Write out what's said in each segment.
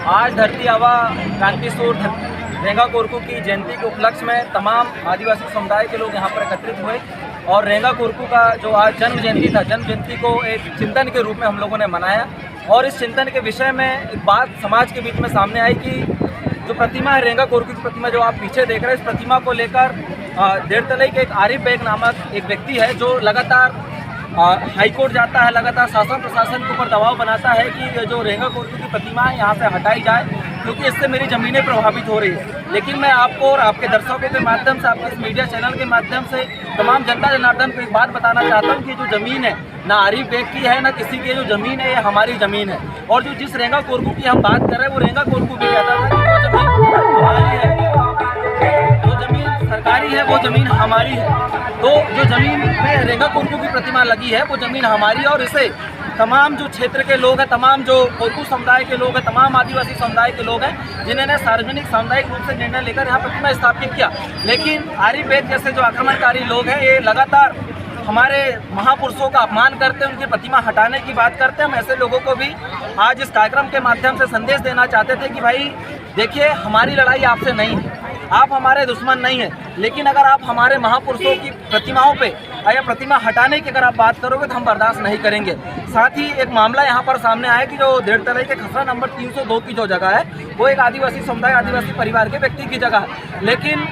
आज धरती आबा कांतिसूर रेंगा कोरकू की जयंती के उपलक्ष्य में तमाम आदिवासी समुदाय के लोग यहाँ पर एकत्रित हुए और रेंगा कोरकू का जो आज जन्म जयंती था, जन्म जयंती को एक चिंतन के रूप में हम लोगों ने मनाया। और इस चिंतन के विषय में एक बात समाज के बीच में सामने आई कि जो प्रतिमा है रेंगा कोरकू की प्रतिमा, जो आप पीछे देख रहे हैं, इस प्रतिमा को लेकर देरतलई के एक आरिफ बेग नामक एक व्यक्ति है जो लगातार हाईकोर्ट जाता है, लगातार शासन प्रशासन के ऊपर दबाव बनाता है कि जो रेंगा कोरकू की प्रतिमा है यहाँ से हटाई जाए, क्योंकि इससे मेरी ज़मीनें प्रभावित हो रही है। लेकिन मैं आपको और आपके दर्शकों के माध्यम से, आपके इस मीडिया चैनल के माध्यम से तमाम जनता जनार्दन को एक बात बताना चाहता हूँ कि जो ज़मीन है ना आरिफ बेग की है, ना किसी की जो ज़मीन है, ये हमारी ज़मीन है। और जो जिस रेंगा कोरकू की हम बात कर रहे हैं वो रेंगा कोरकू भी कहता था कि जो ज़मीन हमारी है, जो ज़मीन सरकारी है, वो ज़मीन हमारी है। तो जो ज़मीन में रेंगा कोरकू की प्रतिमा लगी है वो ज़मीन हमारी है और इसे तमाम जो क्षेत्र के लोग हैं, तमाम जो कोरकू समुदाय के लोग हैं, तमाम आदिवासी समुदाय के लोग हैं जिन्होंने सार्वजनिक सामुदायिक रूप से निर्णय लेकर यहाँ प्रतिमा स्थापित किया। लेकिन आरिफ बेग जैसे जो आक्रमणकारी लोग हैं ये लगातार हमारे महापुरुषों का अपमान करते हैं, उनकी प्रतिमा हटाने की बात करते हैं। हम ऐसे लोगों को भी आज इस कार्यक्रम के माध्यम से संदेश देना चाहते थे कि भाई देखिए, हमारी लड़ाई आपसे नहीं है, आप हमारे दुश्मन नहीं हैं, लेकिन अगर आप हमारे महापुरुषों की प्रतिमाओं पे या प्रतिमा हटाने की अगर आप बात करोगे तो हम बर्दाश्त नहीं करेंगे। साथ ही एक मामला यहाँ पर सामने आया कि जो देरतलई के खसरा नंबर 302 की जो जगह है वो एक आदिवासी समुदाय, आदिवासी परिवार के व्यक्ति की जगह है, लेकिन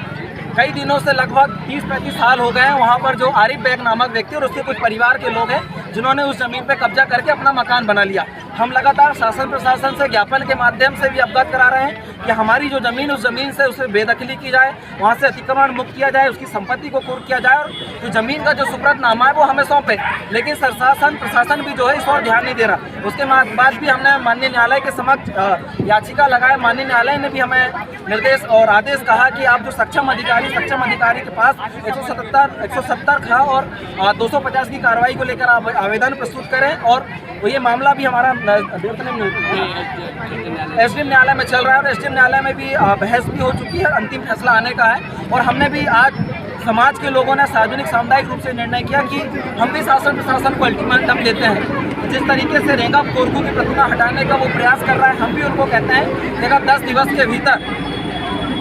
कई दिनों से लगभग 30-35 साल हो गए हैं वहाँ पर जो आरिफ बेग नामक व्यक्ति और उसके कुछ परिवार के लोग हैं जिन्होंने उस ज़मीन पर कब्जा करके अपना मकान बना लिया। हम लगातार शासन प्रशासन से ज्ञापन के माध्यम से भी अवगत करा रहे हैं कि हमारी जो ज़मीन, उस ज़मीन से उसे बेदखली की जाए, वहाँ से अतिक्रमण मुक्त किया जाए, उसकी संपत्ति को कुर्क किया जाए और जो ज़मीन का जो सुपुर्दनामा है वो हमें सौंपे। लेकिन शासन प्रशासन भी जो है इस और ध्यान नहीं दे रहा। उसके बाद भी हमने माननीय न्यायालय के समक्ष याचिका लगाए। माननीय न्यायालय ने भी हमें निर्देश और आदेश कहा कि आप जो सक्षम अधिकारी के पास 170 खा और 250 की कार्रवाई को लेकर आप आवेदन प्रस्तुत करें। और ये मामला भी हमारा एसडीएम न्यायालय में चल रहा है और एसडीएम न्यायालय में भी बहस भी हो चुकी है, अंतिम फैसला आने का है। और हमने भी आज समाज के लोगों ने सार्वजनिक सामुदायिक रूप से निर्णय किया कि हम भी शासन प्रशासन को अल्टीमेटम देते हैं। जिस तरीके से रेंगा कोरकू की प्रतिमा हटाने का वो प्रयास कर रहा है, हम भी उनको कहते हैं कि अगर 10 दिवस के भीतर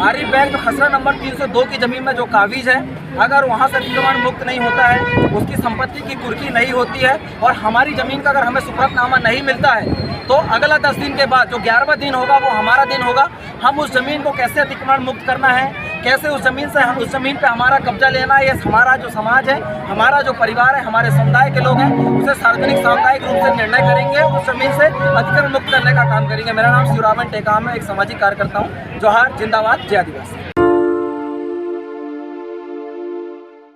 आरिफ बेग जो खसरा नंबर 302 की ज़मीन में जो काबिज है, अगर वहाँ से अतिक्रमण मुक्त नहीं होता है, उसकी संपत्ति की कुर्की नहीं होती है और हमारी ज़मीन का अगर हमें सुपुर्दनामा नहीं मिलता है, तो अगला 10 दिन के बाद जो 11वां दिन होगा वो हमारा दिन होगा। हम उस ज़मीन को कैसे अतिक्रमण मुक्त करना है, कैसे उस ज़मीन से हम उस ज़मीन पे हमारा कब्जा लेना है, ये हमारा जो समाज है, हमारा जो परिवार है, हमारे समुदाय के लोग हैं, उसे सार्वजनिक सामुदायिक रूप से निर्णय करेंगे, उस ज़मीन से अतिक्रमण मुक्त करने का काम करेंगे। मेरा नाम शिवरामन टेकाम है, एक सामाजिक कार्यकर्ता हूँ। जोहार, जिंदाबाद, जय आदिवासी।